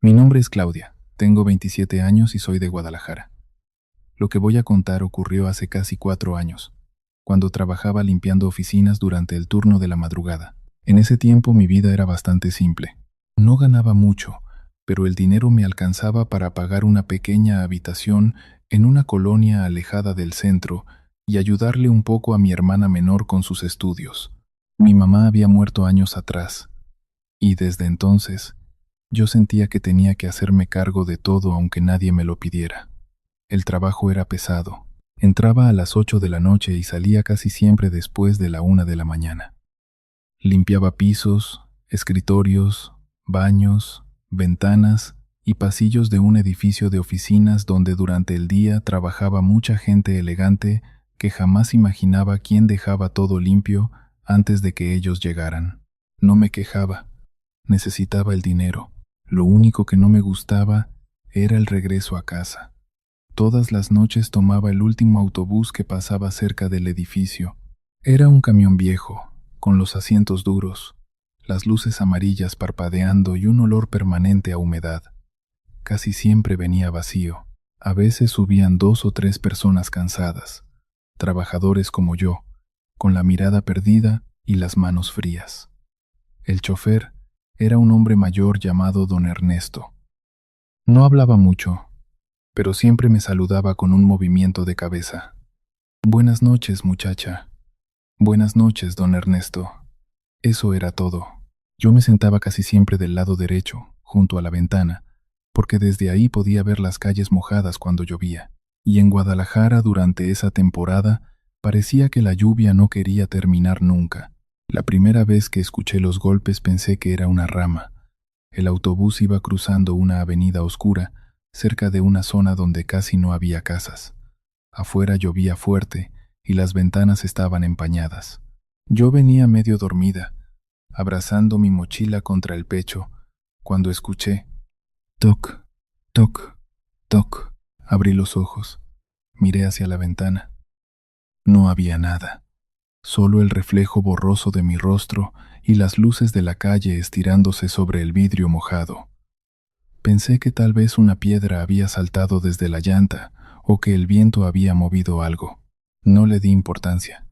Mi nombre es Claudia, tengo 27 años y soy de Guadalajara. Lo que voy a contar ocurrió hace casi 4 años, cuando trabajaba limpiando oficinas durante el turno de la madrugada. En ese tiempo mi vida era bastante simple. No ganaba mucho, pero el dinero me alcanzaba para pagar una pequeña habitación en una colonia alejada del centro y ayudarle un poco a mi hermana menor con sus estudios. Mi mamá había muerto años atrás, y desde entonces yo sentía que tenía que hacerme cargo de todo aunque nadie me lo pidiera. El trabajo era pesado. Entraba a las 8 de la noche y salía casi siempre después de la 1 de la mañana. Limpiaba pisos, escritorios, baños, ventanas y pasillos de un edificio de oficinas donde durante el día trabajaba mucha gente elegante que jamás imaginaba quién dejaba todo limpio antes de que ellos llegaran. No me quejaba. Necesitaba el dinero. Lo único que no me gustaba era el regreso a casa. Todas las noches tomaba el último autobús que pasaba cerca del edificio. Era un camión viejo, con los asientos duros, las luces amarillas parpadeando y un olor permanente a humedad. Casi siempre venía vacío. A veces subían 2 o 3 personas cansadas, trabajadores como yo, con la mirada perdida y las manos frías. El chofer era un hombre mayor llamado don Ernesto. No hablaba mucho, pero siempre me saludaba con un movimiento de cabeza. Buenas noches, muchacha. Buenas noches, don Ernesto. Eso era todo. Yo me sentaba casi siempre del lado derecho, junto a la ventana, porque desde ahí podía ver las calles mojadas cuando llovía. Y en Guadalajara, durante esa temporada, parecía que la lluvia no quería terminar nunca. La primera vez que escuché los golpes pensé que era una rama. El autobús iba cruzando una avenida oscura, cerca de una zona donde casi no había casas. Afuera llovía fuerte y las ventanas estaban empañadas. Yo venía medio dormida, abrazando mi mochila contra el pecho, cuando escuché toc, toc, toc. Abrí los ojos, miré hacia la ventana. No había nada, solo el reflejo borroso de mi rostro y las luces de la calle estirándose sobre el vidrio mojado. Pensé que tal vez una piedra había saltado desde la llanta o que el viento había movido algo. No le di importancia.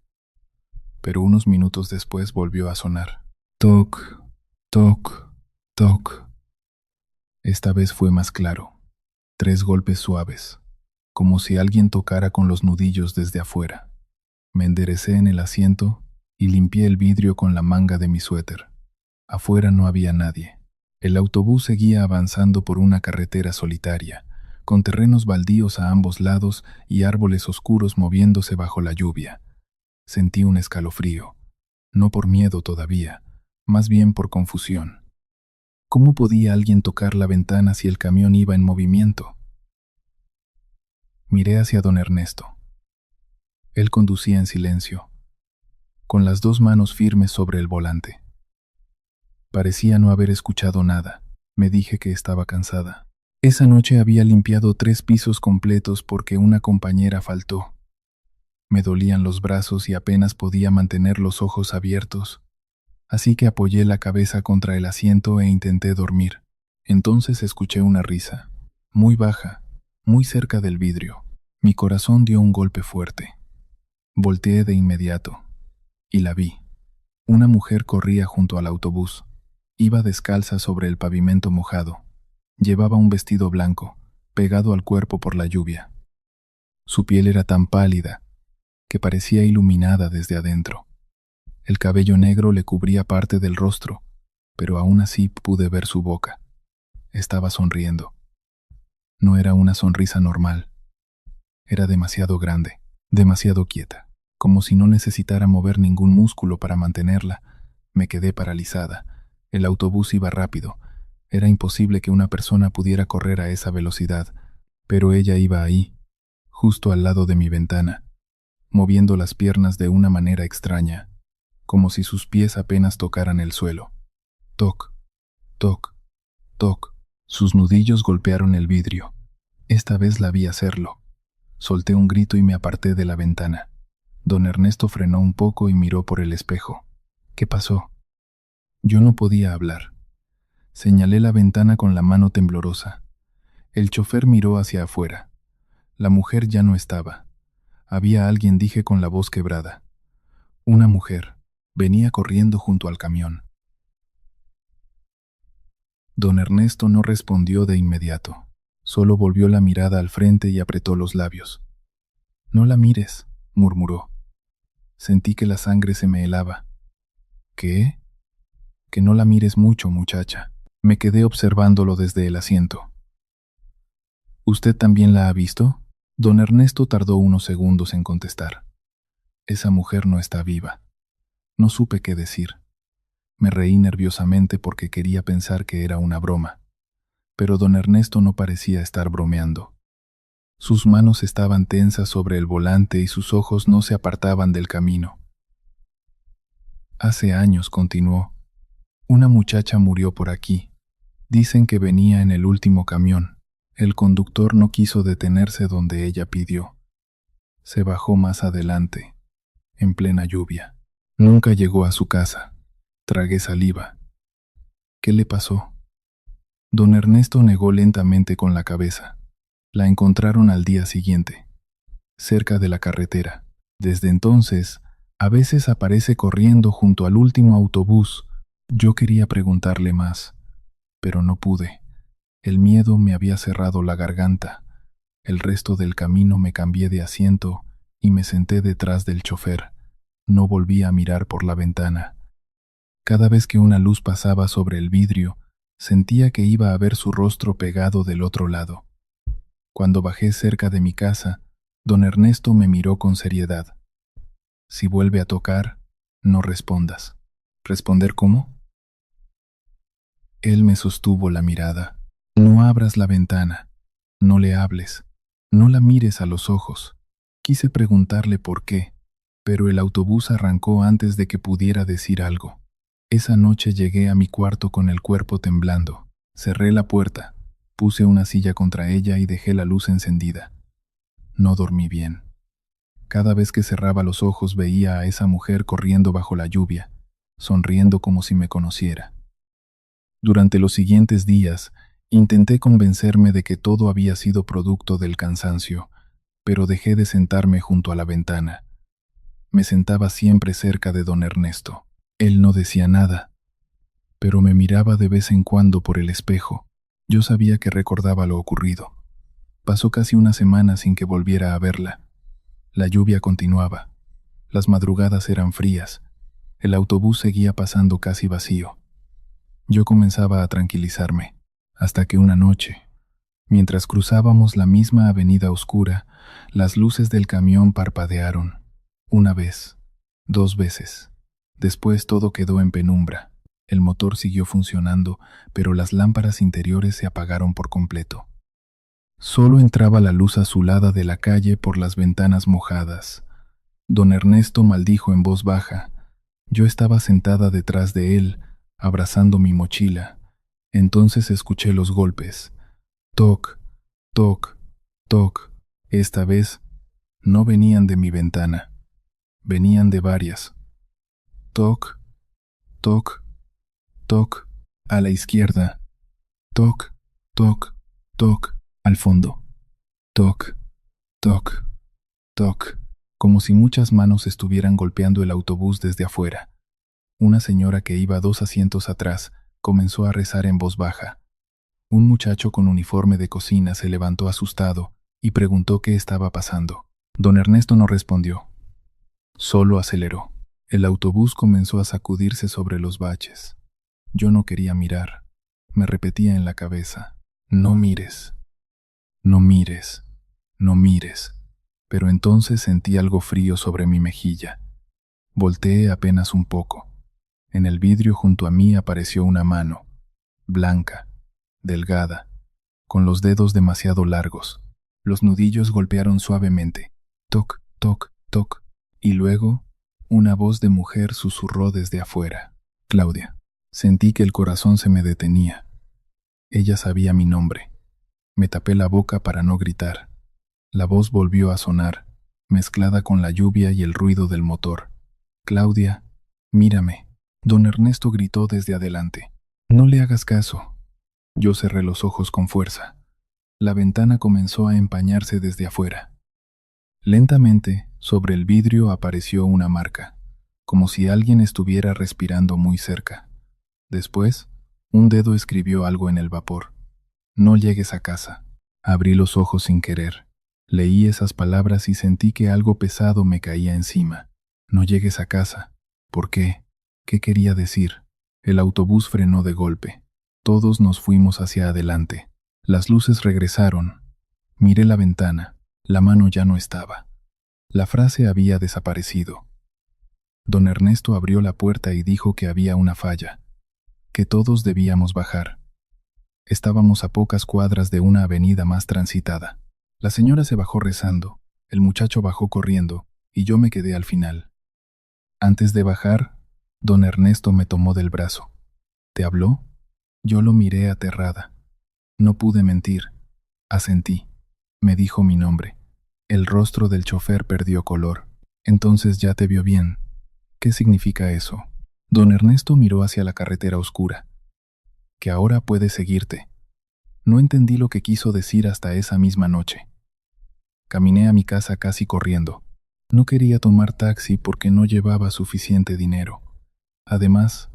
Pero unos minutos después volvió a sonar. Toc, toc, toc. Esta vez fue más claro. 3 golpes suaves, como si alguien tocara con los nudillos desde afuera. Me enderecé en el asiento y limpié el vidrio con la manga de mi suéter. Afuera no había nadie. El autobús seguía avanzando por una carretera solitaria, con terrenos baldíos a ambos lados y árboles oscuros moviéndose bajo la lluvia. Sentí un escalofrío, no por miedo todavía, más bien por confusión. ¿Cómo podía alguien tocar la ventana si el camión iba en movimiento? Miré hacia don Ernesto. Él conducía en silencio, con las 2 manos firmes sobre el volante. Parecía no haber escuchado nada. Me dije que estaba cansada. Esa noche había limpiado 3 pisos completos porque una compañera faltó. Me dolían los brazos y apenas podía mantener los ojos abiertos, así que apoyé la cabeza contra el asiento e intenté dormir. Entonces escuché una risa, muy baja, muy cerca del vidrio. Mi corazón dio un golpe fuerte. Volteé de inmediato, y la vi. Una mujer corría junto al autobús. Iba descalza sobre el pavimento mojado. Llevaba un vestido blanco, pegado al cuerpo por la lluvia. Su piel era tan pálida que parecía iluminada desde adentro. El cabello negro le cubría parte del rostro, pero aún así pude ver su boca. Estaba sonriendo. No era una sonrisa normal. Era demasiado grande, demasiado quieta, como si no necesitara mover ningún músculo para mantenerla. Me quedé paralizada. El autobús iba rápido. Era imposible que una persona pudiera correr a esa velocidad, pero ella iba ahí, justo al lado de mi ventana, moviendo las piernas de una manera extraña, como si sus pies apenas tocaran el suelo. Toc, toc, toc. Sus nudillos golpearon el vidrio. Esta vez la vi hacerlo. Solté un grito y me aparté de la ventana. Don Ernesto frenó un poco y miró por el espejo. ¿Qué pasó? Yo no podía hablar. Señalé la ventana con la mano temblorosa. El chofer miró hacia afuera. La mujer ya no estaba. Había alguien, dije con la voz quebrada. Una mujer. Venía corriendo junto al camión. Don Ernesto no respondió de inmediato. Solo volvió la mirada al frente y apretó los labios. «No la mires», murmuró. Sentí que la sangre se me helaba. «¿Qué?» «Que no la mires mucho, muchacha». Me quedé observándolo desde el asiento. «¿Usted también la ha visto?» Don Ernesto tardó unos segundos en contestar. «Esa mujer no está viva». No supe qué decir. Me reí nerviosamente porque quería pensar que era una broma. Pero don Ernesto no parecía estar bromeando. Sus manos estaban tensas sobre el volante y sus ojos no se apartaban del camino. «Hace años», continuó, «una muchacha murió por aquí. Dicen que venía en el último camión. El conductor no quiso detenerse donde ella pidió. Se bajó más adelante, en plena lluvia. Nunca llegó a su casa. Tragué saliva». «¿Qué le pasó?» Don Ernesto negó lentamente con la cabeza. La encontraron al día siguiente, cerca de la carretera. Desde entonces, a veces aparece corriendo junto al último autobús. Yo quería preguntarle más, pero no pude. El miedo me había cerrado la garganta. El resto del camino me cambié de asiento y me senté detrás del chofer. No volví a mirar por la ventana. Cada vez que una luz pasaba sobre el vidrio, sentía que iba a ver su rostro pegado del otro lado. Cuando bajé cerca de mi casa, don Ernesto me miró con seriedad. «Si vuelve a tocar, no respondas». «¿Responder cómo?» Él me sostuvo la mirada. «No abras la ventana. No le hables. No la mires a los ojos». Quise preguntarle por qué, pero el autobús arrancó antes de que pudiera decir algo. Esa noche llegué a mi cuarto con el cuerpo temblando. Cerré la puerta, puse una silla contra ella y dejé la luz encendida. No dormí bien. Cada vez que cerraba los ojos veía a esa mujer corriendo bajo la lluvia, sonriendo como si me conociera. Durante los siguientes días, intenté convencerme de que todo había sido producto del cansancio, pero dejé de sentarme junto a la ventana. Me sentaba siempre cerca de don Ernesto. Él no decía nada, pero me miraba de vez en cuando por el espejo. Yo sabía que recordaba lo ocurrido. Pasó casi una semana sin que volviera a verla. La lluvia continuaba. Las madrugadas eran frías. El autobús seguía pasando casi vacío. Yo comenzaba a tranquilizarme, hasta que una noche, mientras cruzábamos la misma avenida oscura, las luces del camión parpadearon. Una vez, 2 veces. Después todo quedó en penumbra. El motor siguió funcionando, pero las lámparas interiores se apagaron por completo. Solo entraba la luz azulada de la calle por las ventanas mojadas. Don Ernesto maldijo en voz baja. Yo estaba sentada detrás de él, abrazando mi mochila. Entonces escuché los golpes. Toc, toc, toc. Esta vez no venían de mi ventana. Venían de varias. Toc, toc, toc. A la izquierda. Toc, toc, toc. Al fondo. Toc, toc, toc. Como si muchas manos estuvieran golpeando el autobús desde afuera. Una señora que iba 2 asientos atrás comenzó a rezar en voz baja. Un muchacho con uniforme de cocina se levantó asustado y preguntó qué estaba pasando. Don Ernesto no respondió. Solo aceleró. El autobús comenzó a sacudirse sobre los baches. Yo no quería mirar. Me repetía en la cabeza: «No mires, no mires, no mires». Pero entonces sentí algo frío sobre mi mejilla. Volteé apenas un poco. En el vidrio junto a mí apareció una mano, blanca, delgada, con los dedos demasiado largos. Los nudillos golpearon suavemente. Toc, toc, toc. Y luego, una voz de mujer susurró desde afuera: «Claudia». Sentí que el corazón se me detenía. Ella sabía mi nombre. Me tapé la boca para no gritar. La voz volvió a sonar, mezclada con la lluvia y el ruido del motor. «Claudia, mírame». Don Ernesto gritó desde adelante. No le hagas caso. Yo cerré los ojos con fuerza. La ventana comenzó a empañarse desde afuera. Lentamente, sobre el vidrio apareció una marca, como si alguien estuviera respirando muy cerca. Después, un dedo escribió algo en el vapor. No llegues a casa. Abrí los ojos sin querer. Leí esas palabras y sentí que algo pesado me caía encima. No llegues a casa. ¿Por qué? ¿Qué quería decir? El autobús frenó de golpe. Todos nos fuimos hacia adelante. Las luces regresaron. Miré la ventana. La mano ya no estaba. La frase había desaparecido. Don Ernesto abrió la puerta y dijo que había una falla, que todos debíamos bajar. Estábamos a pocas cuadras de una avenida más transitada. La señora se bajó rezando, el muchacho bajó corriendo, y yo me quedé al final. Antes de bajar, don Ernesto me tomó del brazo. ¿Te habló? Yo lo miré aterrada. No pude mentir. Asentí. Me dijo mi nombre. El rostro del chofer perdió color. Entonces ya te vio bien. ¿Qué significa eso? Don Ernesto miró hacia la carretera oscura. Que ahora puede seguirte. No entendí lo que quiso decir hasta esa misma noche. Caminé a mi casa casi corriendo. No quería tomar taxi porque no llevaba suficiente dinero. Además,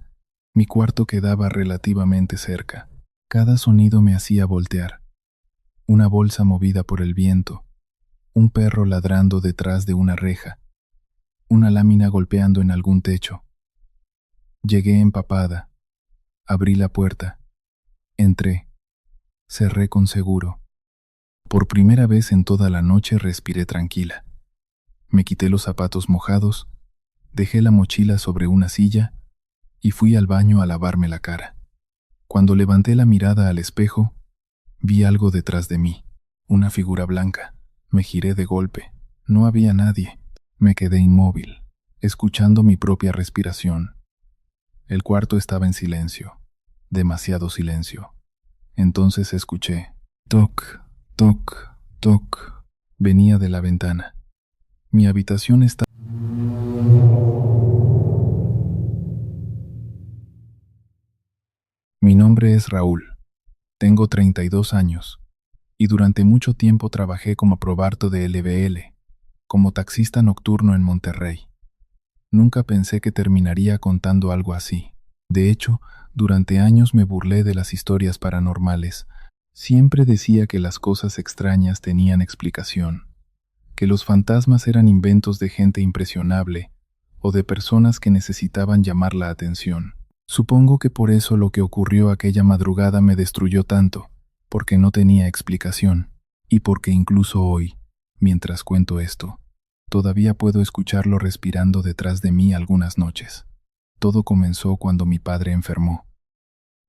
mi cuarto quedaba relativamente cerca. Cada sonido me hacía voltear. Una bolsa movida por el viento, un perro ladrando detrás de una reja, una lámina golpeando en algún techo. Llegué empapada. Abrí la puerta. Entré. Cerré con seguro. Por primera vez en toda la noche respiré tranquila. Me quité los zapatos mojados, dejé la mochila sobre una silla y fui al baño a lavarme la cara. Cuando levanté la mirada al espejo, vi algo detrás de mí, una figura blanca. Me giré de golpe. No había nadie. Me quedé inmóvil, escuchando mi propia respiración. El cuarto estaba en silencio, demasiado silencio. Entonces escuché, toc, toc, toc. Venía de la ventana. Mi habitación estaba... Mi nombre es Raúl. Tengo 32 años. Y durante mucho tiempo trabajé como probarto de LBL, como taxista nocturno en Monterrey. Nunca pensé que terminaría contando algo así. De hecho, durante años me burlé de las historias paranormales. Siempre decía que las cosas extrañas tenían explicación, que los fantasmas eran inventos de gente impresionable o de personas que necesitaban llamar la atención. Supongo que por eso lo que ocurrió aquella madrugada me destruyó tanto, porque no tenía explicación, y porque incluso hoy, mientras cuento esto, todavía puedo escucharlo respirando detrás de mí algunas noches. Todo comenzó cuando mi padre enfermó.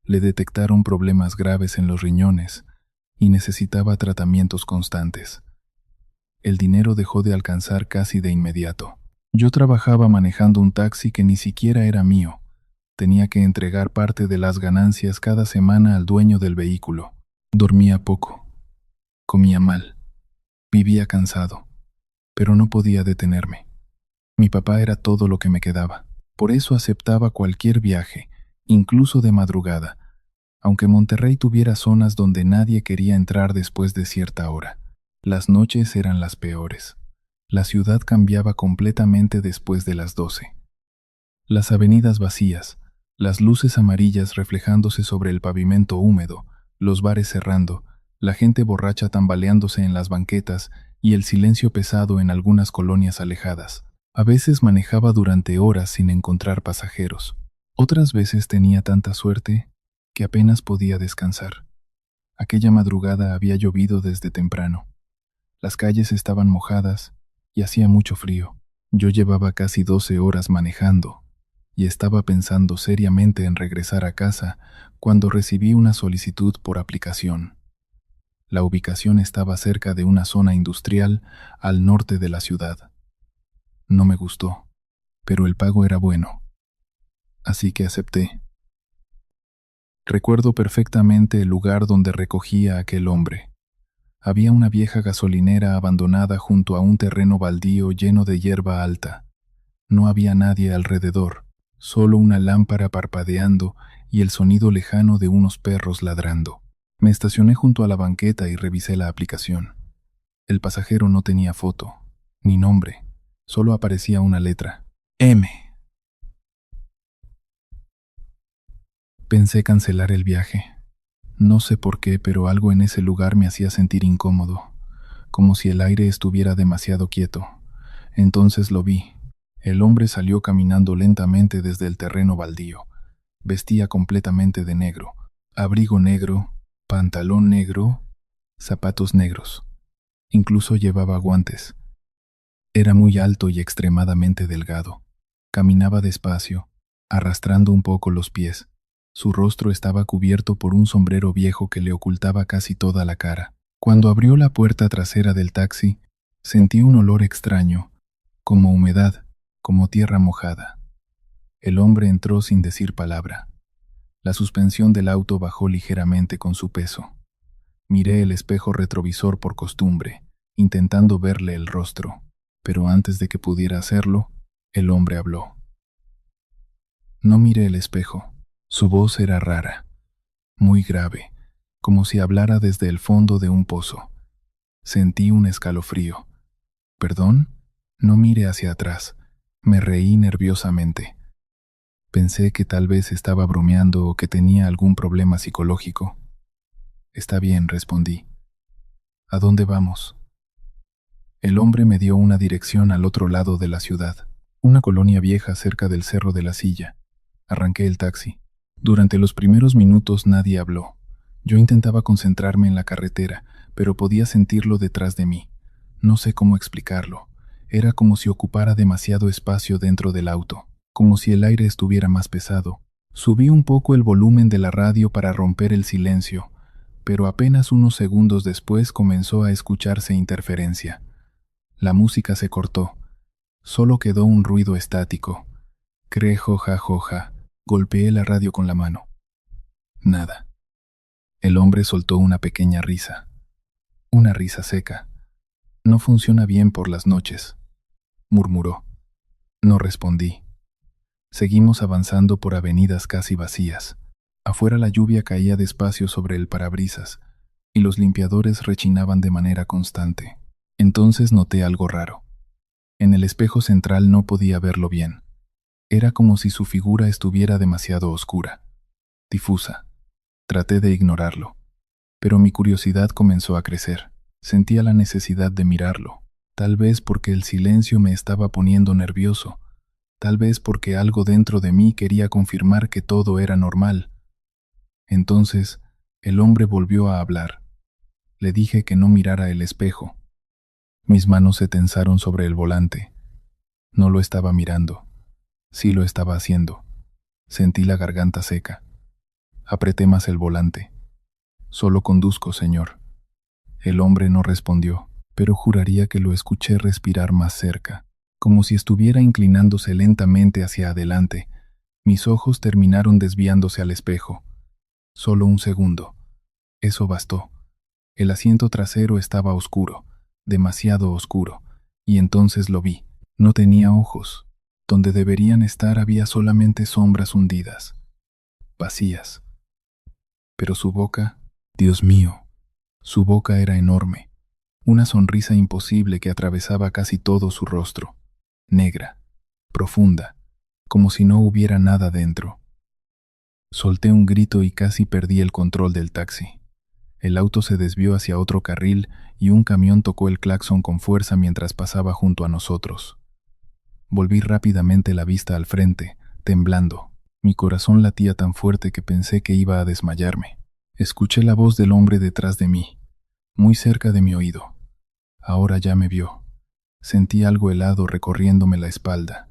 Le detectaron problemas graves en los riñones y necesitaba tratamientos constantes. El dinero dejó de alcanzar casi de inmediato. Yo trabajaba manejando un taxi que ni siquiera era mío. Tenía que entregar parte de las ganancias cada semana al dueño del vehículo. Dormía poco. Comía mal. Vivía cansado. Pero no podía detenerme. Mi papá era todo lo que me quedaba. Por eso aceptaba cualquier viaje, incluso de madrugada, aunque Monterrey tuviera zonas donde nadie quería entrar después de cierta hora. Las noches eran las peores. La ciudad cambiaba completamente después de las 12. Las avenidas vacías, las luces amarillas reflejándose sobre el pavimento húmedo, los bares cerrando, la gente borracha tambaleándose en las banquetas y el silencio pesado en algunas colonias alejadas. A veces manejaba durante horas sin encontrar pasajeros. Otras veces tenía tanta suerte que apenas podía descansar. Aquella madrugada había llovido desde temprano. Las calles estaban mojadas y hacía mucho frío. Yo llevaba casi 12 horas manejando y estaba pensando seriamente en regresar a casa cuando recibí una solicitud por aplicación. La ubicación estaba cerca de una zona industrial al norte de la ciudad. No me gustó, pero el pago era bueno, así que acepté. Recuerdo perfectamente el lugar donde recogía a aquel hombre. Había una vieja gasolinera abandonada junto a un terreno baldío lleno de hierba alta. No había nadie alrededor, solo una lámpara parpadeando y el sonido lejano de unos perros ladrando. Me estacioné junto a la banqueta y revisé la aplicación. El pasajero no tenía foto, ni nombre, solo aparecía una letra: M. Pensé cancelar el viaje. No sé por qué, pero algo en ese lugar me hacía sentir incómodo, como si el aire estuviera demasiado quieto. Entonces lo vi. El hombre salió caminando lentamente desde el terreno baldío. Vestía completamente de negro, abrigo negro, pantalón negro, zapatos negros. Incluso llevaba guantes. Era muy alto y extremadamente delgado. Caminaba despacio, arrastrando un poco los pies. Su rostro estaba cubierto por un sombrero viejo que le ocultaba casi toda la cara. Cuando abrió la puerta trasera del taxi, sentí un olor extraño, como humedad, como tierra mojada. El hombre entró sin decir palabra. La suspensión del auto bajó ligeramente con su peso. Miré el espejo retrovisor por costumbre, intentando verle el rostro, pero antes de que pudiera hacerlo, el hombre habló. No miré el espejo. Su voz era rara, muy grave, como si hablara desde el fondo de un pozo. Sentí un escalofrío. ¿Perdón? No mire hacia atrás. Me reí nerviosamente. Pensé que tal vez estaba bromeando o que tenía algún problema psicológico. Está bien, respondí. ¿A dónde vamos? El hombre me dio una dirección al otro lado de la ciudad, una colonia vieja cerca del Cerro de la Silla. Arranqué el taxi. Durante los primeros minutos nadie habló. Yo intentaba concentrarme en la carretera, pero podía sentirlo detrás de mí. No sé cómo explicarlo. Era como si ocupara demasiado espacio dentro del auto, como si el aire estuviera más pesado. Subí un poco el volumen de la radio para romper el silencio, pero apenas unos segundos después comenzó a escucharse interferencia. La música se cortó. Solo quedó un ruido estático. Cree joja joja. Golpeé la radio con la mano. Nada. El hombre soltó una pequeña risa. Una risa seca. No funciona bien por las noches, murmuró. No respondí. Seguimos avanzando por avenidas casi vacías. Afuera la lluvia caía despacio sobre el parabrisas, y los limpiadores rechinaban de manera constante. Entonces noté algo raro. En el espejo central no podía verlo bien. Era como si su figura estuviera demasiado oscura, difusa. Traté de ignorarlo, pero mi curiosidad comenzó a crecer. Sentía la necesidad de mirarlo, tal vez porque el silencio me estaba poniendo nervioso, tal vez porque algo dentro de mí quería confirmar que todo era normal. Entonces, el hombre volvió a hablar. Le dije que no mirara el espejo. Mis manos se tensaron sobre el volante. No lo estaba mirando. Sí lo estaba haciendo. Sentí la garganta seca. Apreté más el volante. Solo conduzco, señor. El hombre no respondió, pero juraría que lo escuché respirar más cerca, como si estuviera inclinándose lentamente hacia adelante. Mis ojos terminaron desviándose al espejo. Solo un segundo. Eso bastó. El asiento trasero estaba oscuro, demasiado oscuro, y entonces lo vi. No tenía ojos. Donde deberían estar había solamente sombras hundidas, vacías. Pero su boca, Dios mío, su boca era enorme, una sonrisa imposible que atravesaba casi todo su rostro, negra, profunda, como si no hubiera nada dentro. Solté un grito y casi perdí el control del taxi. El auto se desvió hacia otro carril y un camión tocó el claxon con fuerza mientras pasaba junto a nosotros. Volví rápidamente la vista al frente, temblando. Mi corazón latía tan fuerte que pensé que iba a desmayarme. Escuché la voz del hombre detrás de mí, muy cerca de mi oído. Ahora ya me vio. Sentí algo helado recorriéndome la espalda.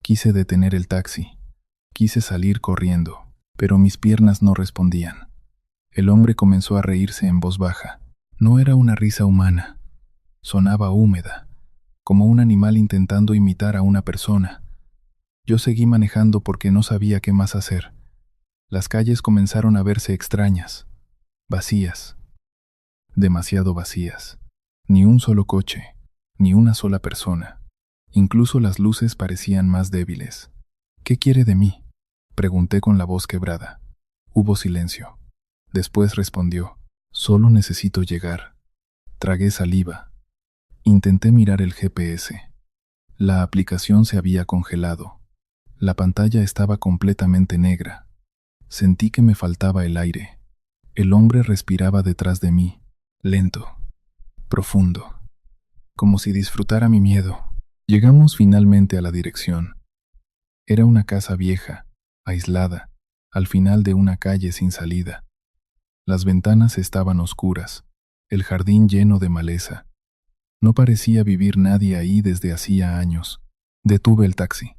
Quise detener el taxi. Quise salir corriendo, pero mis piernas no respondían. El hombre comenzó a reírse en voz baja. No era una risa humana. Sonaba húmeda, como un animal intentando imitar a una persona. Yo seguí manejando porque no sabía qué más hacer. Las calles comenzaron a verse extrañas, vacías, demasiado vacías. Ni un solo coche, ni una sola persona. Incluso las luces parecían más débiles. ¿Qué quiere de mí?, pregunté con la voz quebrada. Hubo silencio. Después respondió: «Solo necesito llegar». Tragué saliva. Intenté mirar el GPS. La aplicación se había congelado. La pantalla estaba completamente negra. Sentí que me faltaba el aire. El hombre respiraba detrás de mí, lento, profundo, como si disfrutara mi miedo. Llegamos finalmente a la dirección. Era una casa vieja, aislada, al final de una calle sin salida. Las ventanas estaban oscuras, el jardín lleno de maleza. No parecía vivir nadie ahí desde hacía años. Detuve el taxi.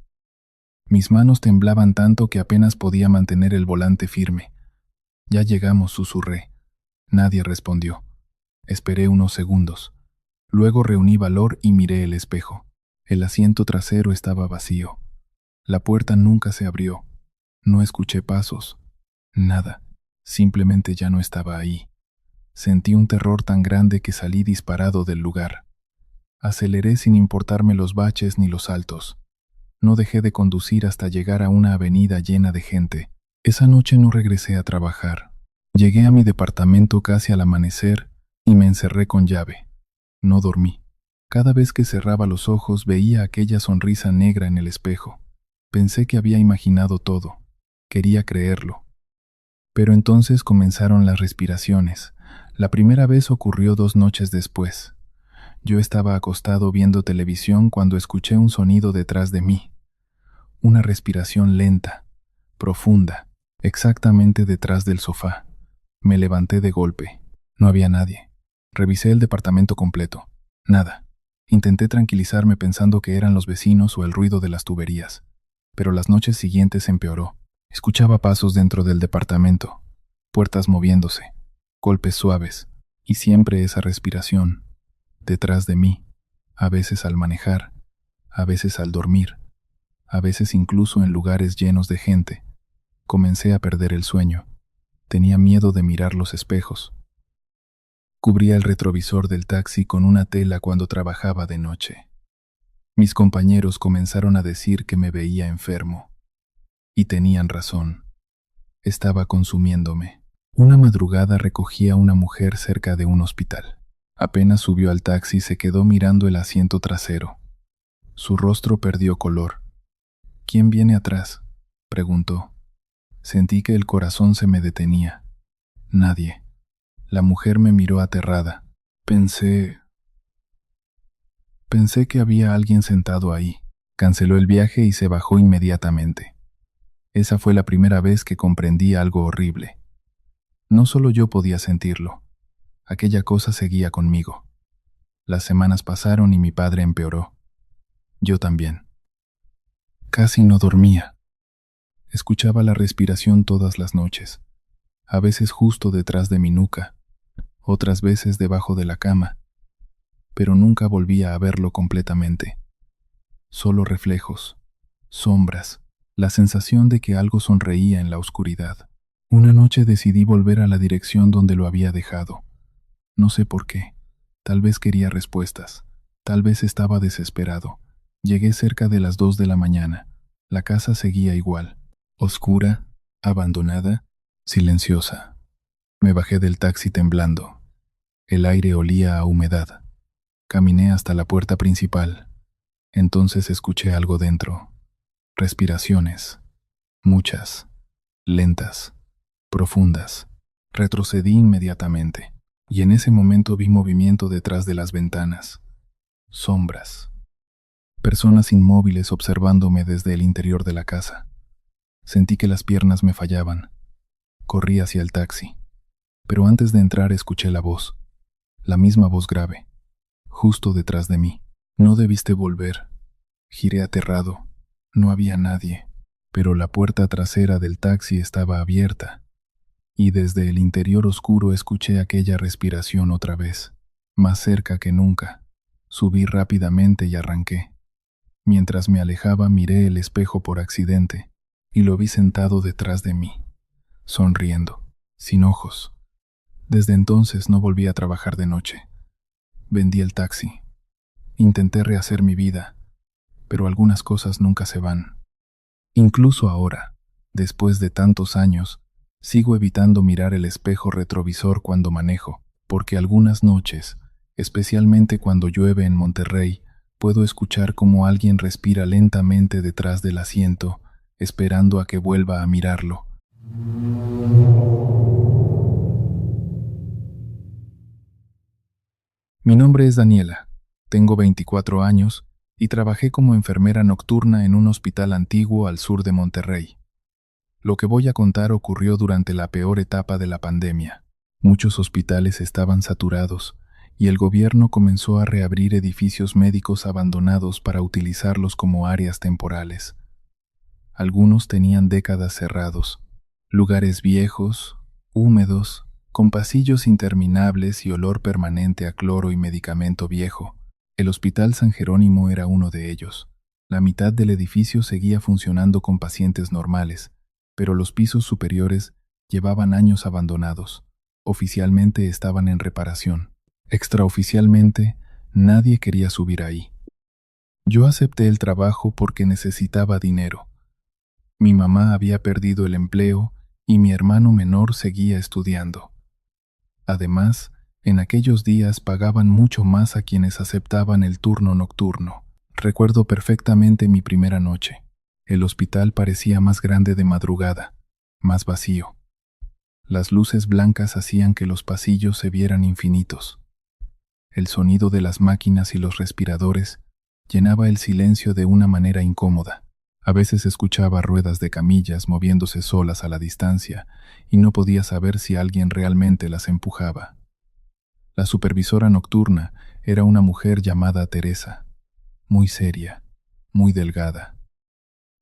Mis manos temblaban tanto que apenas podía mantener el volante firme. «Ya llegamos», susurré. Nadie respondió. Esperé unos segundos. Luego reuní valor y miré el espejo. El asiento trasero estaba vacío. La puerta nunca se abrió. No escuché pasos. Nada. Simplemente ya no estaba ahí. Sentí un terror tan grande que salí disparado del lugar. Aceleré sin importarme los baches ni los saltos. No dejé de conducir hasta llegar a una avenida llena de gente. Esa noche no regresé a trabajar. Llegué a mi departamento casi al amanecer y me encerré con llave. No dormí. Cada vez que cerraba los ojos veía aquella sonrisa negra en el espejo. Pensé que había imaginado todo. Quería creerlo. Pero entonces comenzaron las respiraciones. La primera vez ocurrió 2 noches después. Yo estaba acostado viendo televisión cuando escuché un sonido detrás de mí. Una respiración lenta, profunda, exactamente detrás del sofá. Me levanté de golpe. No había nadie. Revisé el departamento completo. Nada. Intenté tranquilizarme pensando que eran los vecinos o el ruido de las tuberías. Pero las noches siguientes empeoró. Escuchaba pasos dentro del departamento, puertas moviéndose, golpes suaves, y siempre esa respiración, detrás de mí, a veces al manejar, a veces al dormir, a veces incluso en lugares llenos de gente. Comencé a perder el sueño. Tenía miedo de mirar los espejos. Cubría el retrovisor del taxi con una tela cuando trabajaba de noche. Mis compañeros comenzaron a decir que me veía enfermo. Y tenían razón. Estaba consumiéndome. Una madrugada recogí a una mujer cerca de un hospital. Apenas subió al taxi se quedó mirando el asiento trasero. Su rostro perdió color. «¿Quién viene atrás?», preguntó. Sentí que el corazón se me detenía. Nadie. La mujer me miró aterrada. Pensé que había alguien sentado ahí. Canceló el viaje y se bajó inmediatamente. Esa fue la primera vez que comprendí algo horrible. No solo yo podía sentirlo. Aquella cosa seguía conmigo. Las semanas pasaron y mi padre empeoró. Yo también. Casi no dormía. Escuchaba la respiración todas las noches, a veces justo detrás de mi nuca, otras veces debajo de la cama, pero nunca volvía a verlo completamente. Solo reflejos, sombras, la sensación de que algo sonreía en la oscuridad. Una noche decidí volver a la dirección donde lo había dejado. No sé por qué. Tal vez quería respuestas. Tal vez estaba desesperado. Llegué cerca de las 2 de la mañana. La casa seguía igual. Oscura, abandonada, silenciosa. Me bajé del taxi temblando. El aire olía a humedad. Caminé hasta la puerta principal. Entonces escuché algo dentro. Respiraciones. Muchas. Lentas. Profundas. Retrocedí inmediatamente. Y en ese momento vi movimiento detrás de las ventanas. Sombras. Personas inmóviles observándome desde el interior de la casa. Sentí que las piernas me fallaban. Corrí hacia el taxi. Pero antes de entrar escuché la voz. La misma voz grave. Justo detrás de mí. «No debiste volver». Giré aterrado. No había nadie. Pero la puerta trasera del taxi estaba abierta. Y desde el interior oscuro escuché aquella respiración otra vez, más cerca que nunca. Subí rápidamente y arranqué. Mientras me alejaba miré el espejo por accidente, y lo vi sentado detrás de mí, sonriendo, sin ojos. Desde entonces no volví a trabajar de noche. Vendí el taxi. Intenté rehacer mi vida, pero algunas cosas nunca se van. Incluso ahora, después de tantos años, Sigo evitando mirar el espejo retrovisor cuando manejo, porque algunas noches, especialmente cuando llueve en Monterrey, puedo escuchar cómo alguien respira lentamente detrás del asiento, esperando a que vuelva a mirarlo. Mi nombre es Daniela, tengo 24 años y trabajé como enfermera nocturna en un hospital antiguo al sur de Monterrey. Lo que voy a contar ocurrió durante la peor etapa de la pandemia. Muchos hospitales estaban saturados y el gobierno comenzó a reabrir edificios médicos abandonados para utilizarlos como áreas temporales. Algunos tenían décadas cerrados, lugares viejos, húmedos, con pasillos interminables y olor permanente a cloro y medicamento viejo. El Hospital San Jerónimo era uno de ellos. La mitad del edificio seguía funcionando con pacientes normales, pero los pisos superiores llevaban años abandonados. Oficialmente estaban en reparación. Extraoficialmente, nadie quería subir ahí. Yo acepté el trabajo porque necesitaba dinero. Mi mamá había perdido el empleo y mi hermano menor seguía estudiando. Además, en aquellos días pagaban mucho más a quienes aceptaban el turno nocturno. Recuerdo perfectamente mi primera noche. El hospital parecía más grande de madrugada, más vacío. Las luces blancas hacían que los pasillos se vieran infinitos. El sonido de las máquinas y los respiradores llenaba el silencio de una manera incómoda. A veces escuchaba ruedas de camillas moviéndose solas a la distancia y no podía saber si alguien realmente las empujaba. La supervisora nocturna era una mujer llamada Teresa, muy seria, muy delgada.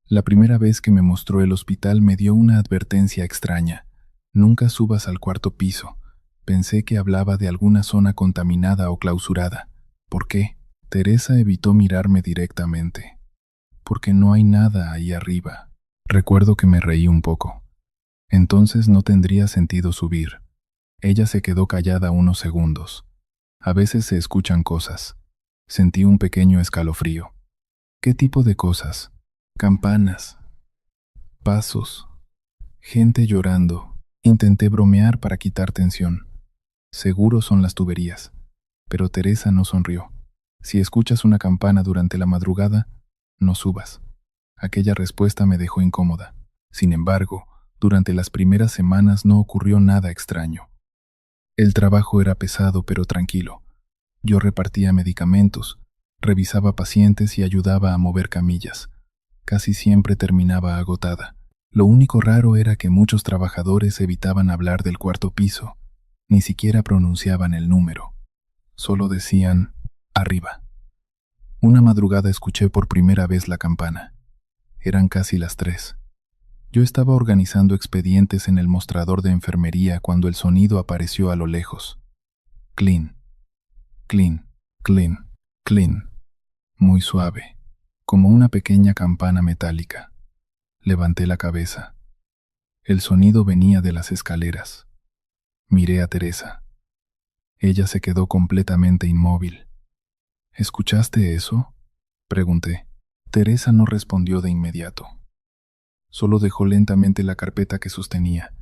La primera vez que me mostró el hospital me dio una advertencia extraña. Nunca subas al cuarto piso. Pensé que hablaba de alguna zona contaminada o clausurada. ¿Por qué? Teresa evitó mirarme directamente. Porque no hay nada ahí arriba. Recuerdo que me reí un poco. Entonces no tendría sentido subir. Ella se quedó callada unos segundos. A veces se escuchan cosas. Sentí un pequeño escalofrío. ¿Qué tipo de cosas? Campanas, pasos, gente llorando. Intenté bromear para quitar tensión. Seguro son las tuberías. Pero Teresa no sonrió. Si escuchas una campana durante la madrugada, no subas. Aquella respuesta me dejó incómoda. Sin embargo, durante las primeras semanas no ocurrió nada extraño. El trabajo era pesado pero tranquilo. Yo repartía medicamentos, revisaba pacientes y ayudaba a mover camillas. Casi siempre terminaba agotada. Lo único raro era que muchos trabajadores evitaban hablar del cuarto piso. Ni siquiera pronunciaban el número. Solo decían, arriba. Una madrugada escuché por primera vez la campana. Eran casi las 3. Yo estaba organizando expedientes en el mostrador de enfermería cuando el sonido apareció a lo lejos. Clean, clean, clean, clean. Muy suave, como una pequeña campana metálica. Levanté la cabeza. El sonido venía de las escaleras. Miré a Teresa. Ella se quedó completamente inmóvil. ¿Escuchaste eso?, pregunté. Teresa no respondió de inmediato. Solo dejó lentamente la carpeta que sostenía.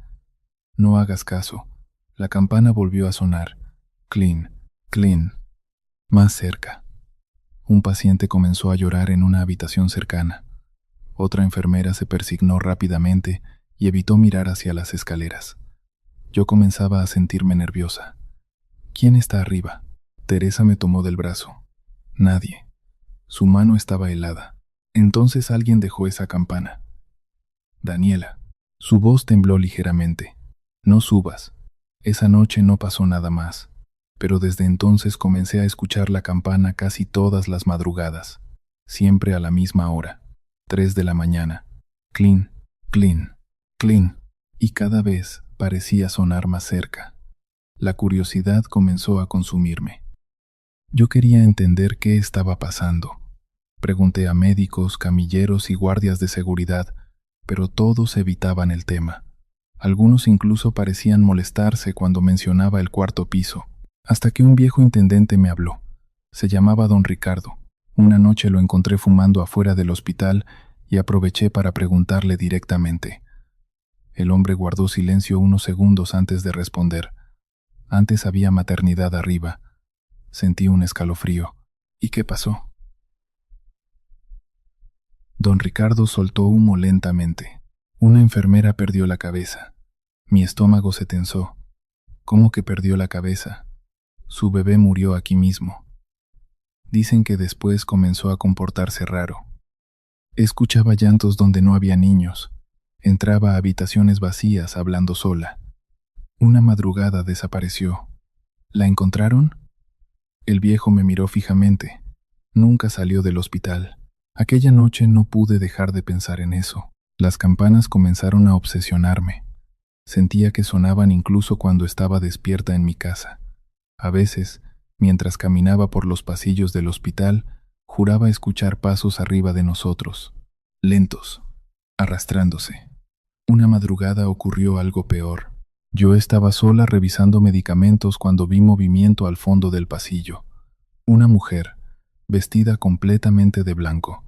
No hagas caso. La campana volvió a sonar. Clean, clean. Más cerca. Un paciente comenzó a llorar en una habitación cercana. Otra enfermera se persignó rápidamente y evitó mirar hacia las escaleras. Yo comenzaba a sentirme nerviosa. ¿Quién está arriba? Teresa me tomó del brazo. Nadie. Su mano estaba helada. Entonces alguien dejó esa campana. Daniela. Su voz tembló ligeramente. No subas. Esa noche no pasó nada más. Pero desde entonces comencé a escuchar la campana casi todas las madrugadas. Siempre a la misma hora. 3 de la mañana. Clean, clean, clean. Y cada vez parecía sonar más cerca. La curiosidad comenzó a consumirme. Yo quería entender qué estaba pasando. Pregunté a médicos, camilleros y guardias de seguridad, pero todos evitaban el tema. Algunos incluso parecían molestarse cuando mencionaba el cuarto piso, hasta que un viejo intendente me habló. Se llamaba don Ricardo. Una noche lo encontré fumando afuera del hospital y aproveché para preguntarle directamente. El hombre guardó silencio unos segundos antes de responder. Antes había maternidad arriba. Sentí un escalofrío. ¿Y qué pasó? Don Ricardo soltó humo lentamente. Una enfermera perdió la cabeza. Mi estómago se tensó. ¿Cómo que perdió la cabeza? Su bebé murió aquí mismo. Dicen que después comenzó a comportarse raro. Escuchaba llantos donde no había niños. Entraba a habitaciones vacías hablando sola. Una madrugada desapareció. ¿La encontraron? El viejo me miró fijamente. Nunca salió del hospital. Aquella noche no pude dejar de pensar en eso. Las campanas comenzaron a obsesionarme. Sentía que sonaban incluso cuando estaba despierta en mi casa. A veces, mientras caminaba por los pasillos del hospital, juraba escuchar pasos arriba de nosotros, lentos, arrastrándose. Una madrugada ocurrió algo peor. Yo estaba sola revisando medicamentos cuando vi movimiento al fondo del pasillo. Una mujer, vestida completamente de blanco.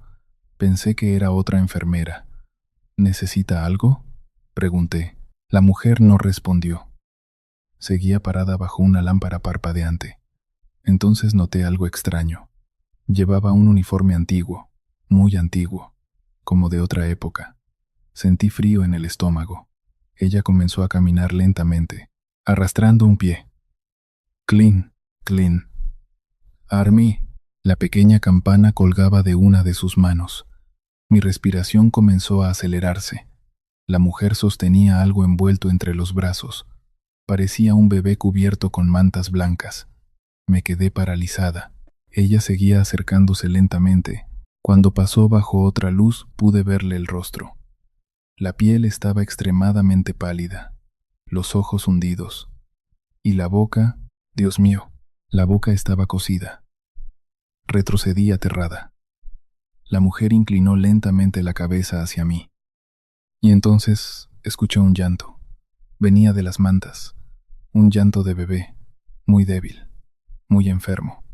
Pensé que era otra enfermera. ¿Necesita algo?, pregunté. La mujer no respondió. Seguía parada bajo una lámpara parpadeante. Entonces noté algo extraño. Llevaba un uniforme antiguo, muy antiguo, como de otra época. Sentí frío en el estómago. Ella comenzó a caminar lentamente, arrastrando un pie. Clean, clean. Army. La pequeña campana colgaba de una de sus manos. Mi respiración comenzó a acelerarse. La mujer sostenía algo envuelto entre los brazos. Parecía un bebé cubierto con mantas blancas. Me quedé paralizada. Ella seguía acercándose lentamente. Cuando pasó bajo otra luz, pude verle el rostro. La piel estaba extremadamente pálida, los ojos hundidos. Y la boca, Dios mío, la boca estaba cocida. Retrocedí aterrada. La mujer inclinó lentamente la cabeza hacia mí. Y entonces escuché un llanto. Venía de las mantas. Un llanto de bebé, muy débil, muy enfermo.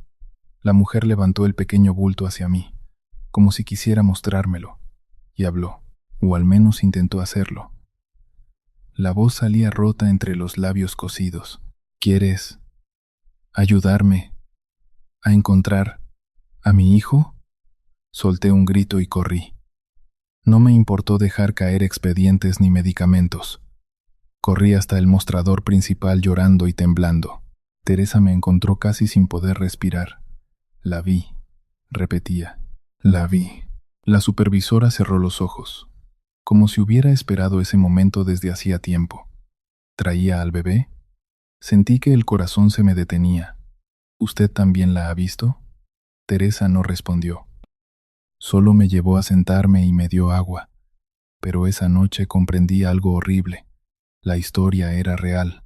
La mujer levantó el pequeño bulto hacia mí, como si quisiera mostrármelo, y habló, o al menos intentó hacerlo. La voz salía rota entre los labios cosidos. ¿Quieres ayudarme a encontrar a mi hijo? Solté un grito y corrí. No me importó dejar caer expedientes ni medicamentos. Corrí hasta el mostrador principal llorando y temblando. Teresa me encontró casi sin poder respirar. La vi, repetía. La vi. La supervisora cerró los ojos, como si hubiera esperado ese momento desde hacía tiempo. ¿Traía al bebé? Sentí que el corazón se me detenía. ¿Usted también la ha visto? Teresa no respondió. Solo me llevó a sentarme y me dio agua. Pero esa noche comprendí algo horrible. La historia era real.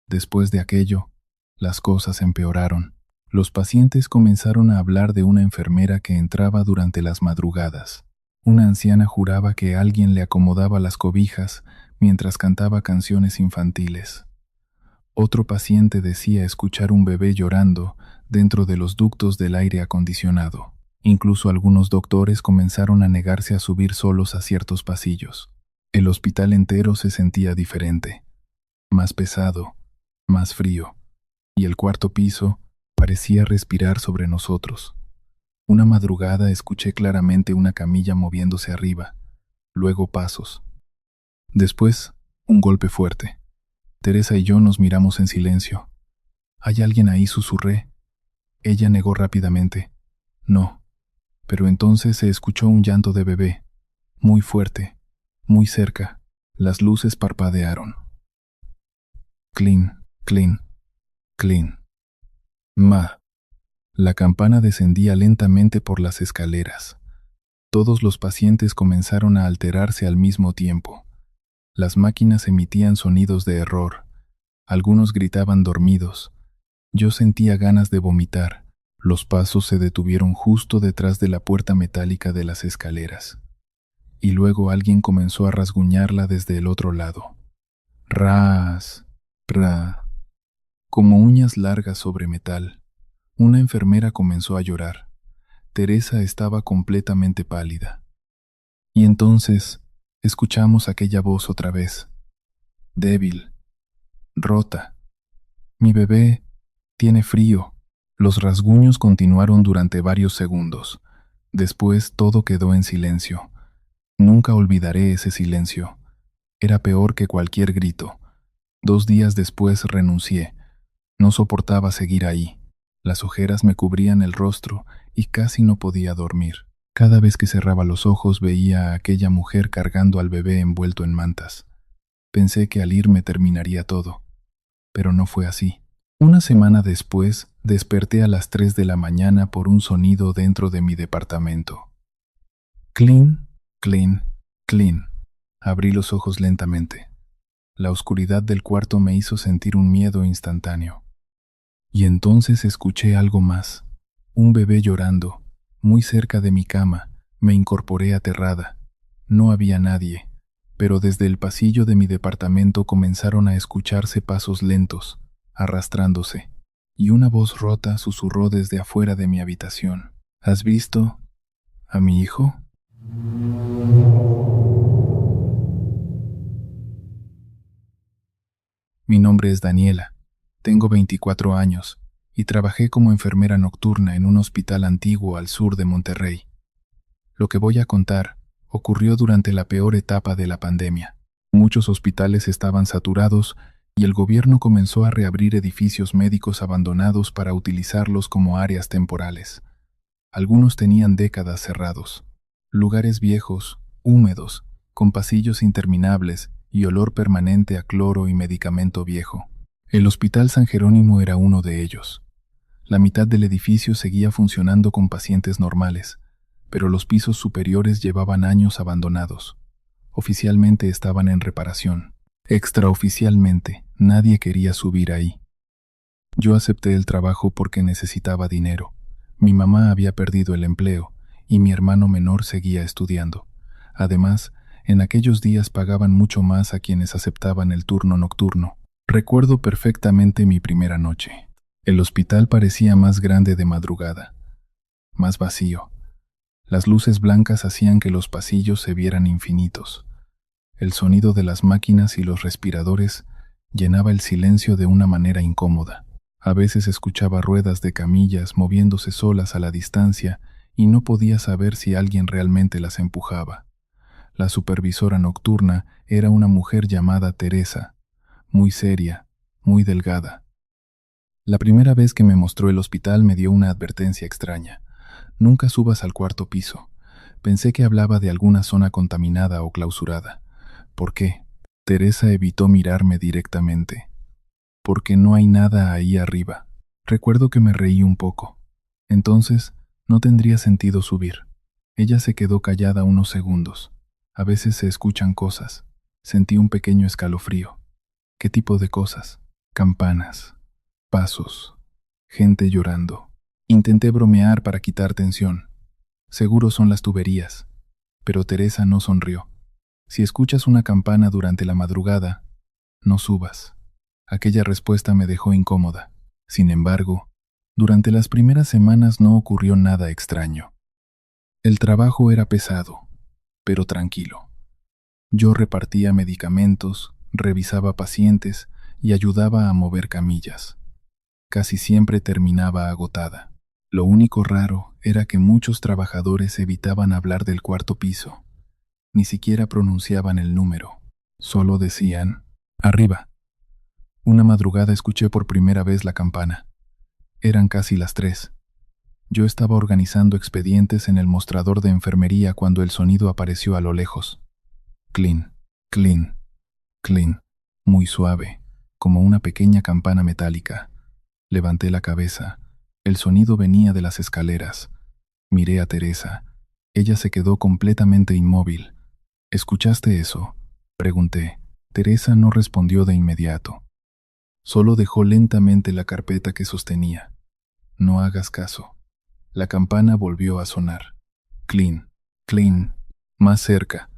Después de aquello, las cosas empeoraron. Los pacientes comenzaron a hablar de una enfermera que entraba durante las madrugadas. Una anciana juraba que alguien le acomodaba las cobijas mientras cantaba canciones infantiles. Otro paciente decía escuchar un bebé llorando dentro de los ductos del aire acondicionado. Incluso algunos doctores comenzaron a negarse a subir solos a ciertos pasillos. El hospital entero se sentía diferente, más pesado, más frío, y el cuarto piso parecía respirar sobre nosotros. Una madrugada escuché claramente una camilla moviéndose arriba, luego pasos. Después, un golpe fuerte. Teresa y yo nos miramos en silencio. ¿Hay alguien ahí?, susurré. Ella negó rápidamente. No. Pero entonces se escuchó un llanto de bebé, muy fuerte, muy cerca. Las luces parpadearon. Clean, clean, clean. Ma. La campana descendía lentamente por las escaleras. Todos los pacientes comenzaron a alterarse al mismo tiempo. Las máquinas emitían sonidos de error. Algunos gritaban dormidos. Yo sentía ganas de vomitar. Los pasos se detuvieron justo detrás de la puerta metálica de las escaleras. Y luego alguien comenzó a rasguñarla desde el otro lado. Ras, ra, como uñas largas sobre metal. Una enfermera comenzó a llorar. Teresa estaba completamente pálida. Y entonces escuchamos aquella voz otra vez. débil, rota. Mi bebé tiene frío. Los rasguños continuaron durante varios segundos. Después todo quedó en silencio. Nunca olvidaré ese silencio. Era peor que cualquier grito. 2 días después renuncié. No soportaba seguir ahí. Las ojeras me cubrían el rostro y casi no podía dormir. Cada vez que cerraba los ojos veía a aquella mujer cargando al bebé envuelto en mantas. Pensé que al irme terminaría todo, pero no fue así. Una semana después, desperté a las 3 de la mañana por un sonido dentro de mi departamento. Clean, clean, clean. Abrí los ojos lentamente. La oscuridad del cuarto me hizo sentir un miedo instantáneo. Y entonces escuché algo más. Un bebé llorando, muy cerca de mi cama. Me incorporé aterrada. No había nadie, pero desde el pasillo de mi departamento comenzaron a escucharse pasos lentos, arrastrándose, y una voz rota susurró desde afuera de mi habitación. ¿Has visto a mi hijo? Mi nombre es Daniela. Tengo 24 años y trabajé como enfermera nocturna en un hospital antiguo al sur de Monterrey. Lo que voy a contar ocurrió durante la peor etapa de la pandemia. Muchos hospitales estaban saturados y el gobierno comenzó a reabrir edificios médicos abandonados para utilizarlos como áreas temporales. Algunos tenían décadas cerrados. Lugares viejos, húmedos, con pasillos interminables y olor permanente a cloro y medicamento viejo. El Hospital San Jerónimo era uno de ellos. La mitad del edificio seguía funcionando con pacientes normales, pero los pisos superiores llevaban años abandonados. Oficialmente estaban en reparación. Extraoficialmente, nadie quería subir ahí. Yo acepté el trabajo porque necesitaba dinero. Mi mamá había perdido el empleo y mi hermano menor seguía estudiando. Además, en aquellos días pagaban mucho más a quienes aceptaban el turno nocturno. Recuerdo perfectamente mi primera noche. El hospital parecía más grande de madrugada, más vacío. Las luces blancas hacían que los pasillos se vieran infinitos. El sonido de las máquinas y los respiradores llenaba el silencio de una manera incómoda. A veces escuchaba ruedas de camillas moviéndose solas a la distancia y no podía saber si alguien realmente las empujaba. La supervisora nocturna era una mujer llamada Teresa, muy seria, muy delgada. La primera vez que me mostró el hospital me dio una advertencia extraña. Nunca subas al cuarto piso. Pensé que hablaba de alguna zona contaminada o clausurada. ¿Por qué? Teresa evitó mirarme directamente. Porque no hay nada ahí arriba. Recuerdo que me reí un poco. Entonces, no tendría sentido subir. Ella se quedó callada unos segundos. A veces se escuchan cosas. Sentí un pequeño escalofrío. ¿Qué tipo de cosas? Campanas, pasos, gente llorando. Intenté bromear para quitar tensión. Seguro son las tuberías. Pero Teresa no sonrió. Si escuchas una campana durante la madrugada, no subas. Aquella respuesta me dejó incómoda. Sin embargo, durante las primeras semanas no ocurrió nada extraño. El trabajo era pesado, pero tranquilo. Yo repartía medicamentos, revisaba pacientes y ayudaba a mover camillas. Casi siempre terminaba agotada. Lo único raro era que muchos trabajadores evitaban hablar del cuarto piso. Ni siquiera pronunciaban el número. Solo decían, arriba. Una madrugada escuché por primera vez la campana. Eran casi las 3. Yo estaba organizando expedientes en el mostrador de enfermería cuando el sonido apareció a lo lejos. Clean, clean, clean. Muy suave, como una pequeña campana metálica. Levanté la cabeza. El sonido venía de las escaleras. Miré a Teresa. Ella se quedó completamente inmóvil. ¿Escuchaste eso?, pregunté. Teresa no respondió de inmediato. Solo dejó lentamente la carpeta que sostenía. No hagas caso. La campana volvió a sonar. Clean, clean, más cerca.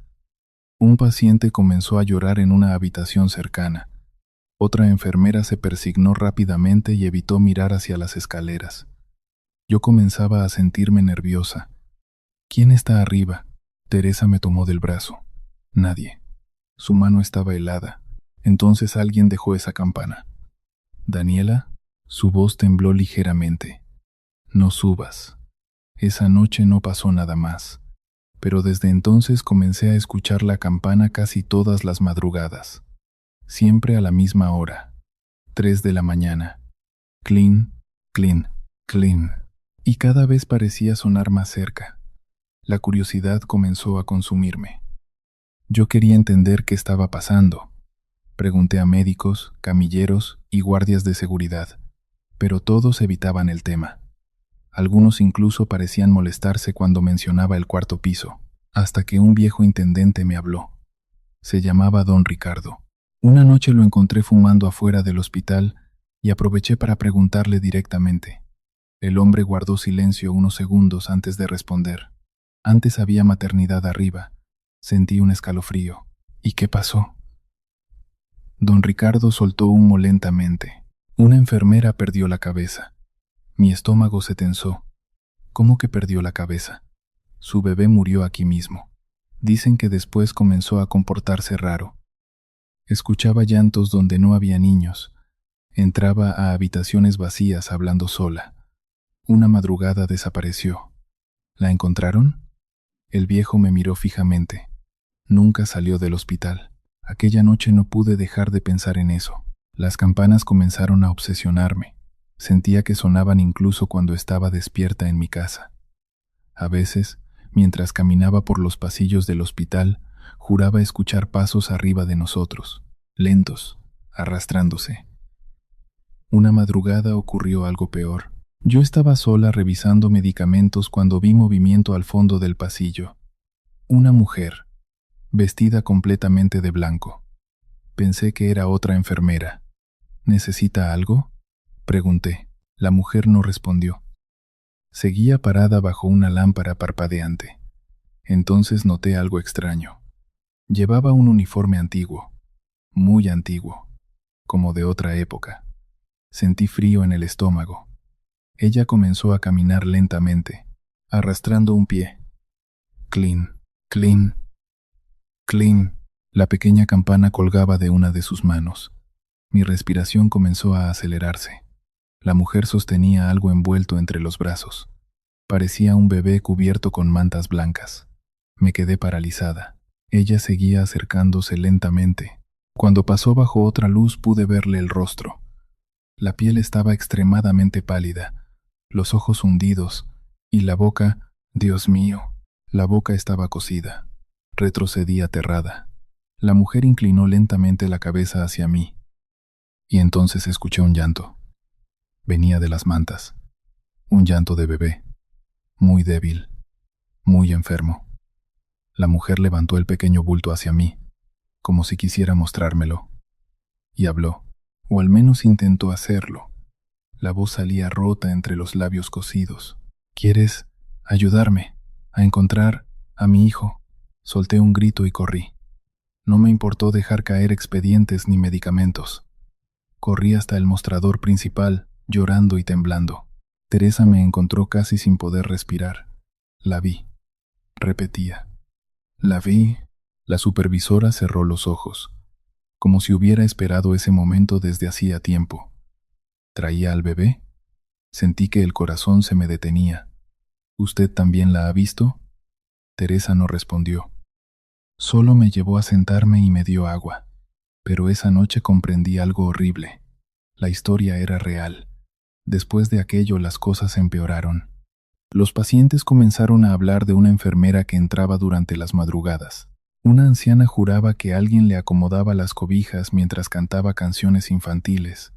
Un paciente comenzó a llorar en una habitación cercana. Otra enfermera se persignó rápidamente y evitó mirar hacia las escaleras. Yo comenzaba a sentirme nerviosa. ¿Quién está arriba? Teresa me tomó del brazo. Nadie. Su mano estaba helada. Entonces alguien dejó esa campana. Daniela, su voz tembló ligeramente. No subas. Esa noche no pasó nada más, pero desde entonces comencé a escuchar la campana casi todas las madrugadas. Siempre a la misma hora, 3 de la mañana. Clean, clean, clean. Y cada vez parecía sonar más cerca. La curiosidad comenzó a consumirme. Yo quería entender qué estaba pasando. Pregunté a médicos, camilleros y guardias de seguridad, pero todos evitaban el tema. Algunos incluso parecían molestarse cuando mencionaba el cuarto piso, hasta que un viejo intendente me habló. Se llamaba Don Ricardo. Una noche lo encontré fumando afuera del hospital y aproveché para preguntarle directamente. El hombre guardó silencio unos segundos antes de responder. Antes había maternidad arriba. Sentí un escalofrío. ¿Y qué pasó? Don Ricardo soltó humo lentamente. Una enfermera perdió la cabeza. Mi estómago se tensó. ¿Cómo que perdió la cabeza? Su bebé murió aquí mismo. Dicen que después comenzó a comportarse raro. Escuchaba llantos donde no había niños. Entraba a habitaciones vacías hablando sola. Una madrugada desapareció. ¿La encontraron? El viejo me miró fijamente. Nunca salió del hospital. Aquella noche no pude dejar de pensar en eso. Las campanas comenzaron a obsesionarme. Sentía que sonaban incluso cuando estaba despierta en mi casa. A veces, mientras caminaba por los pasillos del hospital, juraba escuchar pasos arriba de nosotros, lentos, arrastrándose. Una madrugada ocurrió algo peor. Yo estaba sola revisando medicamentos cuando vi movimiento al fondo del pasillo. Una mujer, vestida completamente de blanco. Pensé que era otra enfermera. ¿Necesita algo?, pregunté. La mujer no respondió. Seguía parada bajo una lámpara parpadeante. Entonces noté algo extraño. Llevaba un uniforme antiguo, muy antiguo, como de otra época. Sentí frío en el estómago. Ella comenzó a caminar lentamente, arrastrando un pie. Clean, clean, clean. La pequeña campana colgaba de una de sus manos. Mi respiración comenzó a acelerarse. La mujer sostenía algo envuelto entre los brazos. Parecía un bebé cubierto con mantas blancas. Me quedé paralizada. Ella seguía acercándose lentamente. Cuando pasó bajo otra luz pude verle el rostro. La piel estaba extremadamente pálida, los ojos hundidos, y la boca, Dios mío, la boca estaba cocida. Retrocedí aterrada. La mujer inclinó lentamente la cabeza hacia mí, y entonces escuché un llanto. Venía de las mantas. Un llanto de bebé, muy débil, muy enfermo. La mujer levantó el pequeño bulto hacia mí, como si quisiera mostrármelo, y habló, o al menos intentó hacerlo. La voz salía rota entre los labios cosidos. ¿Quieres ayudarme a encontrar a mi hijo? Solté un grito y corrí. No me importó dejar caer expedientes ni medicamentos. Corrí hasta el mostrador principal, llorando y temblando. Teresa me encontró casi sin poder respirar. La vi. Repetía. La vi. La supervisora cerró los ojos, como si hubiera esperado ese momento desde hacía tiempo. ¿Traía al bebé? Sentí que el corazón se me detenía. ¿Usted también la ha visto? Teresa no respondió. Solo me llevó a sentarme y me dio agua. Pero esa noche comprendí algo horrible. La historia era real. Después de aquello las cosas empeoraron. Los pacientes comenzaron a hablar de una enfermera que entraba durante las madrugadas. Una anciana juraba que alguien le acomodaba las cobijas mientras cantaba canciones infantiles.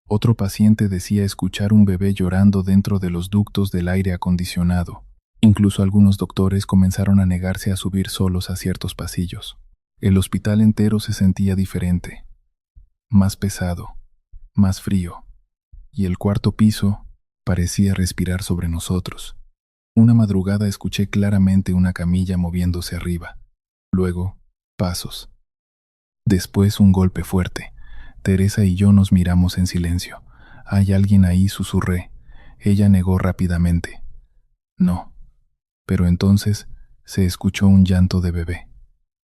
Otro paciente decía escuchar un bebé llorando dentro de los ductos del aire acondicionado. Incluso algunos doctores comenzaron a negarse a subir solos a ciertos pasillos. El hospital entero se sentía diferente, más pesado, más frío, y el cuarto piso parecía respirar sobre nosotros. Una madrugada escuché claramente una camilla moviéndose arriba. Luego, pasos. Después un golpe fuerte. Teresa y yo nos miramos en silencio. «¿Hay alguien ahí?», susurré. Ella negó rápidamente. No. Pero entonces se escuchó un llanto de bebé.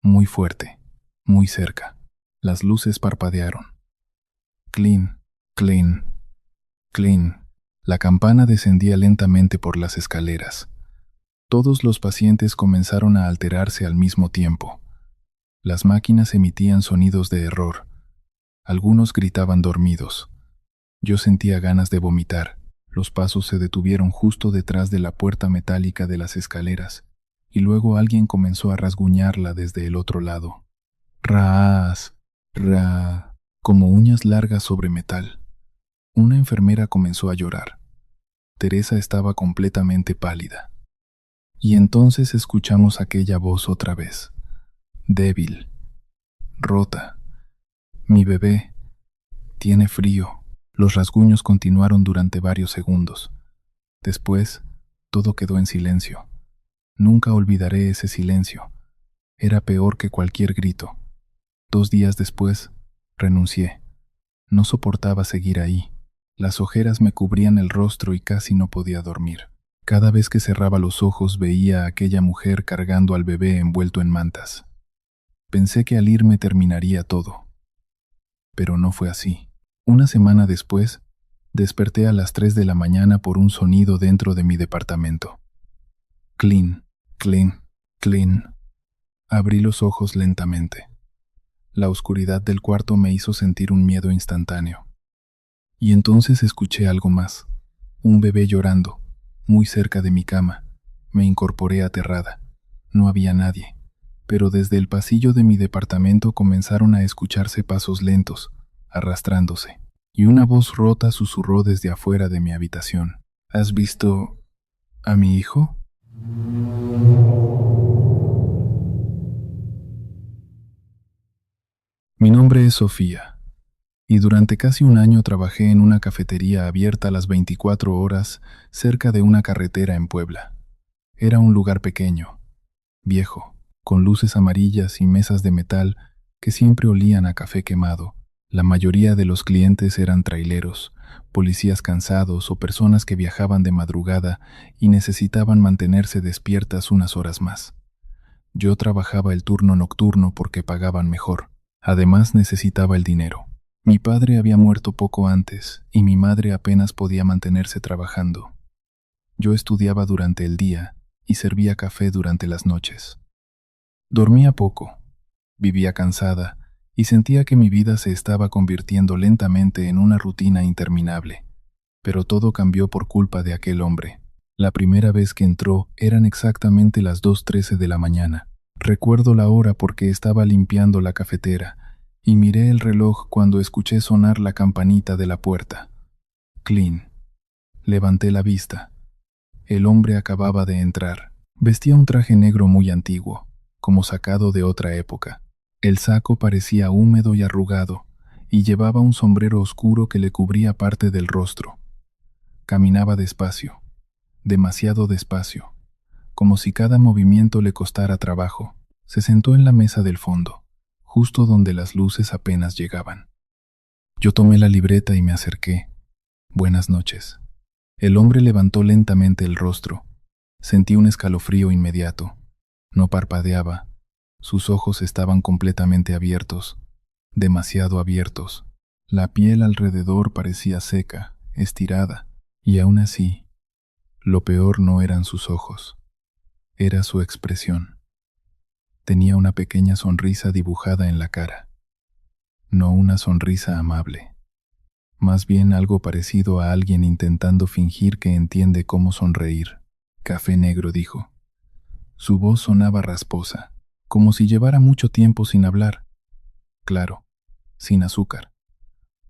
Muy fuerte, muy cerca. Las luces parpadearon. Clean, clean, clean. La campana descendía lentamente por las escaleras. Todos los pacientes comenzaron a alterarse al mismo tiempo. Las máquinas emitían sonidos de error. Algunos gritaban dormidos. Yo sentía ganas de vomitar. Los pasos se detuvieron justo detrás de la puerta metálica de las escaleras, y luego alguien comenzó a rasguñarla desde el otro lado. Ras, ra, como uñas largas sobre metal. Una enfermera comenzó a llorar. Teresa estaba completamente pálida. Y entonces escuchamos aquella voz otra vez. Débil, rota. Mi bebé tiene frío. Los rasguños continuaron durante varios segundos. Después, todo quedó en silencio. Nunca olvidaré ese silencio. Era peor que cualquier grito. 2 días después, renuncié. No soportaba seguir ahí. Las ojeras me cubrían el rostro y casi no podía dormir. Cada vez que cerraba los ojos veía a aquella mujer cargando al bebé envuelto en mantas. Pensé que al irme terminaría todo. Pero no fue así. Una semana después, desperté a las 3 de la mañana por un sonido dentro de mi departamento. Clean, clean, clean. Abrí los ojos lentamente. La oscuridad del cuarto me hizo sentir un miedo instantáneo. Y entonces escuché algo más. Un bebé llorando, muy cerca de mi cama. Me incorporé aterrada. No había nadie, pero desde el pasillo de mi departamento comenzaron a escucharse pasos lentos, arrastrándose, y una voz rota susurró desde afuera de mi habitación. ¿Has visto a mi hijo? Mi nombre es Sofía, y durante casi un año trabajé en una cafetería abierta a las 24 horas cerca de una carretera en Puebla. Era un lugar pequeño, viejo, con luces amarillas y mesas de metal que siempre olían a café quemado. La mayoría de los clientes eran traileros, policías cansados o personas que viajaban de madrugada y necesitaban mantenerse despiertas unas horas más. Yo trabajaba el turno nocturno porque pagaban mejor. Además necesitaba el dinero. Mi padre había muerto poco antes y mi madre apenas podía mantenerse trabajando. Yo estudiaba durante el día y servía café durante las noches. Dormía poco, vivía cansada y sentía que mi vida se estaba convirtiendo lentamente en una rutina interminable. Pero todo cambió por culpa de aquel hombre. La primera vez que entró eran exactamente las 2:13 de la mañana. Recuerdo la hora porque estaba limpiando la cafetera y miré el reloj cuando escuché sonar la campanita de la puerta. Clean. Levanté la vista. El hombre acababa de entrar. Vestía un traje negro muy antiguo, como sacado de otra época. El saco parecía húmedo y arrugado, y llevaba un sombrero oscuro que le cubría parte del rostro. Caminaba despacio, demasiado despacio, como si cada movimiento le costara trabajo. Se sentó en la mesa del fondo, justo donde las luces apenas llegaban. Yo tomé la libreta y me acerqué. Buenas noches. El hombre levantó lentamente el rostro. Sentí un escalofrío inmediato. No parpadeaba. Sus ojos estaban completamente abiertos, demasiado abiertos. La piel alrededor parecía seca, estirada, y aún así, lo peor no eran sus ojos, era su expresión. Tenía una pequeña sonrisa dibujada en la cara. No una sonrisa amable, más bien algo parecido a alguien intentando fingir que entiende cómo sonreír. Café negro, dijo. Su voz sonaba rasposa, como si llevara mucho tiempo sin hablar. Claro, sin azúcar.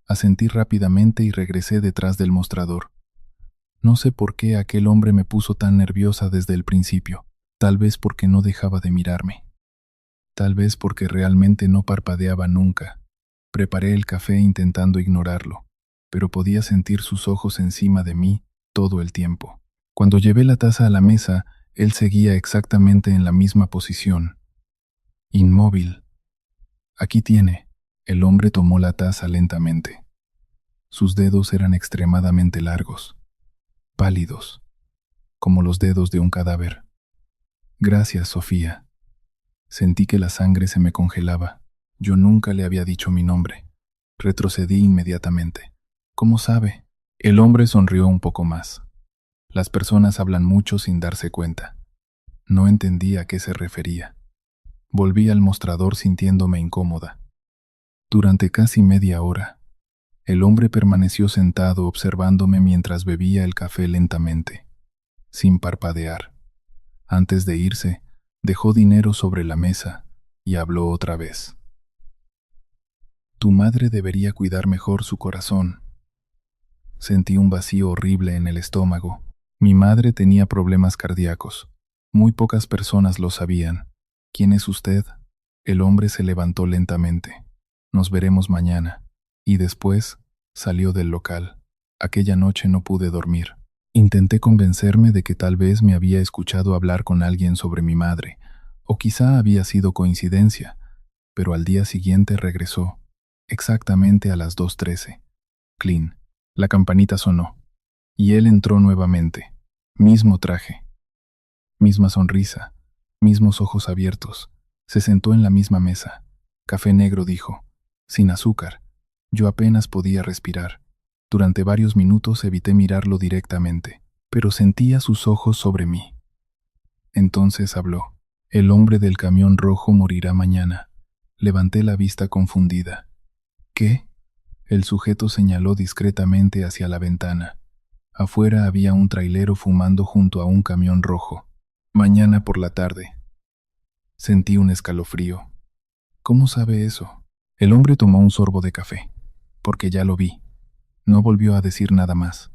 Asentí rápidamente y regresé detrás del mostrador. No sé por qué aquel hombre me puso tan nerviosa desde el principio. Tal vez porque no dejaba de mirarme. Tal vez porque realmente no parpadeaba nunca. Preparé el café intentando ignorarlo, pero podía sentir sus ojos encima de mí todo el tiempo. Cuando llevé la taza a la mesa, él seguía exactamente en la misma posición. Inmóvil. Aquí tiene. El hombre tomó la taza lentamente. Sus dedos eran extremadamente largos, pálidos, como los dedos de un cadáver. Gracias, Sofía. Sentí que la sangre se me congelaba. Yo nunca le había dicho mi nombre. Retrocedí inmediatamente. ¿Cómo sabe? El hombre sonrió un poco más. Las personas hablan mucho sin darse cuenta. No entendí a qué se refería. Volví al mostrador sintiéndome incómoda. Durante casi media hora, el hombre permaneció sentado observándome mientras bebía el café lentamente, sin parpadear. Antes de irse, dejó dinero sobre la mesa y habló otra vez. Tu madre debería cuidar mejor su corazón. Sentí un vacío horrible en el estómago. Mi madre tenía problemas cardíacos. Muy pocas personas lo sabían. ¿Quién es usted? El hombre se levantó lentamente. Nos veremos mañana. Y después salió del local. Aquella noche no pude dormir. Intenté convencerme de que tal vez me había escuchado hablar con alguien sobre mi madre, o quizá había sido coincidencia, pero al día siguiente regresó, exactamente a las 2:13. Clean. La campanita sonó, y él entró nuevamente. Mismo traje, misma sonrisa, mismos ojos abiertos. Se sentó en la misma mesa. Café negro, dijo, sin azúcar. Yo apenas podía respirar. Durante varios minutos evité mirarlo directamente, pero sentía sus ojos sobre mí. Entonces habló. El hombre del camión rojo morirá mañana. Levanté la vista confundida. ¿Qué? El sujeto señaló discretamente hacia la ventana. Afuera había un trailero fumando junto a un camión rojo. Mañana por la tarde. Sentí un escalofrío. ¿Cómo sabe eso? El hombre tomó un sorbo de café. Porque ya lo vi. No volvió a decir nada más.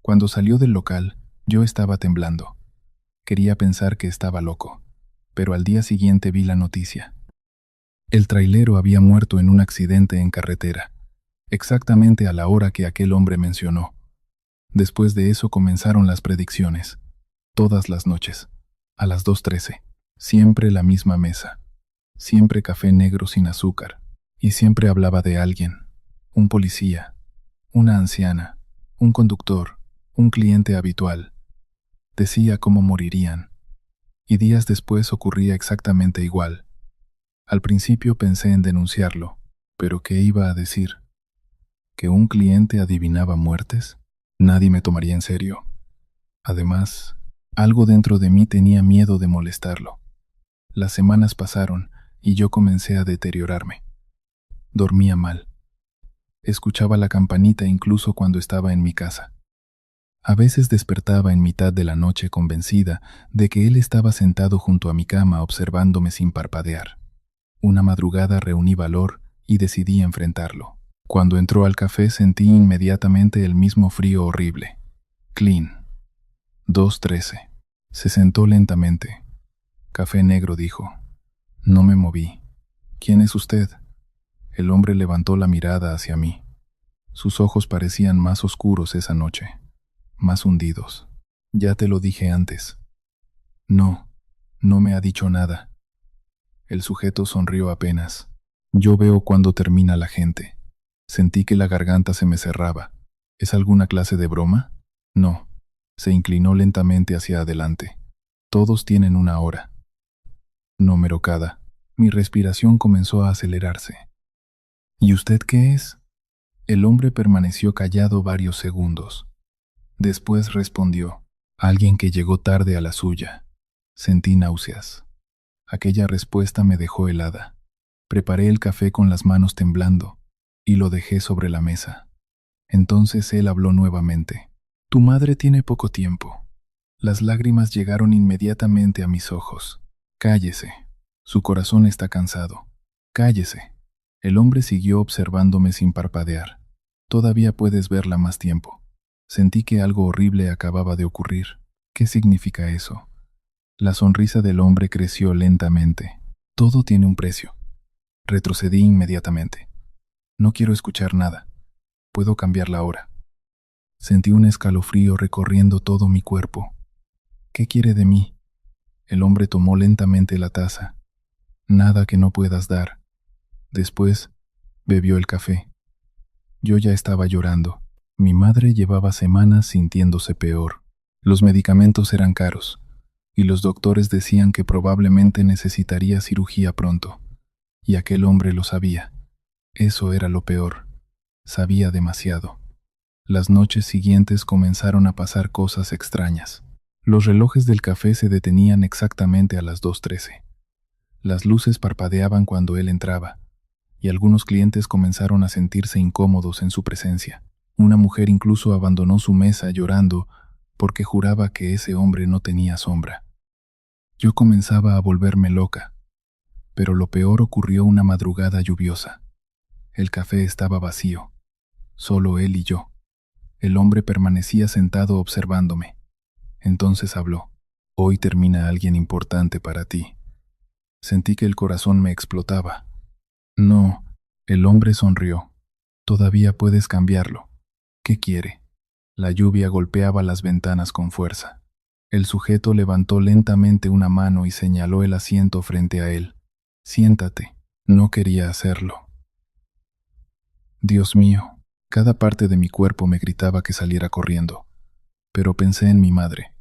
Cuando salió del local, yo estaba temblando. Quería pensar que estaba loco, pero al día siguiente vi la noticia. El trailero había muerto en un accidente en carretera, exactamente a la hora que aquel hombre mencionó. Después de eso comenzaron las predicciones. Todas las noches, a las 2:13, siempre la misma mesa, siempre café negro sin azúcar, y siempre hablaba de alguien, un policía, una anciana, un conductor, un cliente habitual. Decía cómo morirían, y días después ocurría exactamente igual. Al principio pensé en denunciarlo, pero ¿qué iba a decir? ¿Que un cliente adivinaba muertes? Nadie me tomaría en serio. Además, algo dentro de mí tenía miedo de molestarlo. Las semanas pasaron y yo comencé a deteriorarme. Dormía mal. Escuchaba la campanita incluso cuando estaba en mi casa. A veces despertaba en mitad de la noche convencida de que él estaba sentado junto a mi cama observándome sin parpadear. Una madrugada reuní valor y decidí enfrentarlo. Cuando entró al café sentí inmediatamente el mismo frío horrible. Clean. 2:13. Se sentó lentamente. Café negro, dijo. No me moví. ¿Quién es usted? El hombre levantó la mirada hacia mí. Sus ojos parecían más oscuros esa noche, más hundidos. Ya te lo dije antes. No, no me ha dicho nada. El sujeto sonrió apenas. Yo veo cuando termina la gente. Sentí que la garganta se me cerraba. ¿Es alguna clase de broma? No. Se inclinó lentamente hacia adelante. Todos tienen una hora. Número cada. Mi respiración comenzó a acelerarse. ¿Y usted qué es? El hombre permaneció callado varios segundos. Después respondió, alguien que llegó tarde a la suya. Sentí náuseas. Aquella respuesta me dejó helada. Preparé el café con las manos temblando y lo dejé sobre la mesa. Entonces él habló nuevamente. Tu madre tiene poco tiempo. Las lágrimas llegaron inmediatamente a mis ojos. Cállese. Su corazón está cansado. Cállese. El hombre siguió observándome sin parpadear. Todavía puedes verla más tiempo. Sentí que algo horrible acababa de ocurrir. ¿Qué significa eso? La sonrisa del hombre creció lentamente. Todo tiene un precio. Retrocedí inmediatamente. No quiero escuchar nada. Puedo cambiarla ahora. Sentí un escalofrío recorriendo todo mi cuerpo. ¿Qué quiere de mí? El hombre tomó lentamente la taza. Nada que no puedas dar. Después, bebió el café. Yo ya estaba llorando. Mi madre llevaba semanas sintiéndose peor. Los medicamentos eran caros, y los doctores decían que probablemente necesitaría cirugía pronto. Y aquel hombre lo sabía. Eso era lo peor. Sabía demasiado. Las noches siguientes comenzaron a pasar cosas extrañas. Los relojes del café se detenían exactamente a las 2:13. Las luces parpadeaban cuando él entraba, y algunos clientes comenzaron a sentirse incómodos en su presencia. Una mujer incluso abandonó su mesa llorando porque juraba que ese hombre no tenía sombra. Yo comenzaba a volverme loca, pero lo peor ocurrió una madrugada lluviosa. El café estaba vacío, solo él y yo. El hombre permanecía sentado observándome. Entonces habló. Hoy termina alguien importante para ti. Sentí que el corazón me explotaba. No, el hombre sonrió. Todavía puedes cambiarlo. ¿Qué quiere? La lluvia golpeaba las ventanas con fuerza. El sujeto levantó lentamente una mano y señaló el asiento frente a él. Siéntate. No quería hacerlo. Dios mío, cada parte de mi cuerpo me gritaba que saliera corriendo, pero pensé en mi madre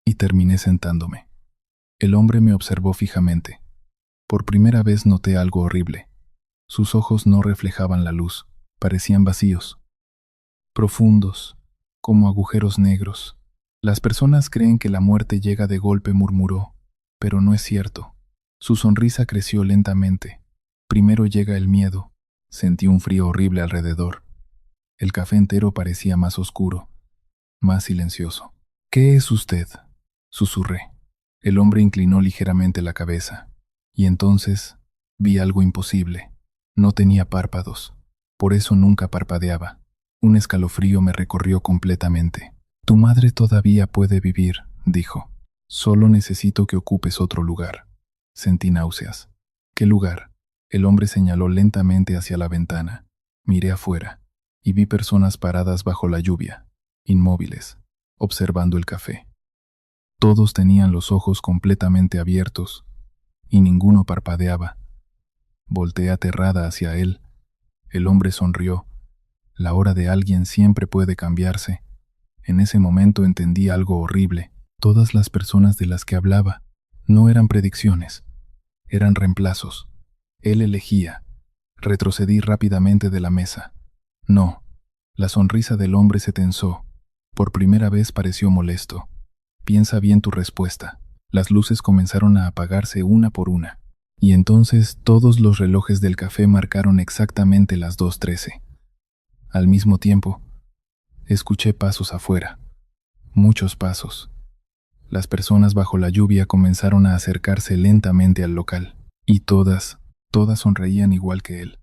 y terminé sentándome. El hombre me observó fijamente. Por primera vez noté algo horrible. Sus ojos no reflejaban la luz, parecían vacíos, profundos, como agujeros negros. Las personas creen que la muerte llega de golpe, murmuró, pero no es cierto. Su sonrisa creció lentamente. Primero llega el miedo. Sentí un frío horrible alrededor. El café entero parecía más oscuro, más silencioso. ¿Qué es usted?, susurré. El hombre inclinó ligeramente la cabeza, y entonces vi algo imposible. No tenía párpados, por eso nunca parpadeaba. Un escalofrío me recorrió completamente. Tu madre todavía puede vivir, dijo. Solo necesito que ocupes otro lugar. Sentí náuseas. ¿Qué lugar? El hombre señaló lentamente hacia la ventana. Miré afuera y vi personas paradas bajo la lluvia, inmóviles, observando el café. Todos tenían los ojos completamente abiertos y ninguno parpadeaba. Volteé aterrada hacia él. El hombre sonrió. La hora de alguien siempre puede cambiarse. En ese momento entendí algo horrible. Todas las personas de las que hablaba no eran predicciones, eran reemplazos. Él elegía. Retrocedí rápidamente de la mesa. No. La sonrisa del hombre se tensó. Por primera vez pareció molesto. Piensa bien tu respuesta. Las luces comenzaron a apagarse una por una. Y entonces todos los relojes del café marcaron exactamente las 2:13. Al mismo tiempo, escuché pasos afuera. Muchos pasos. Las personas bajo la lluvia comenzaron a acercarse lentamente al local. Y todas sonreían igual que él.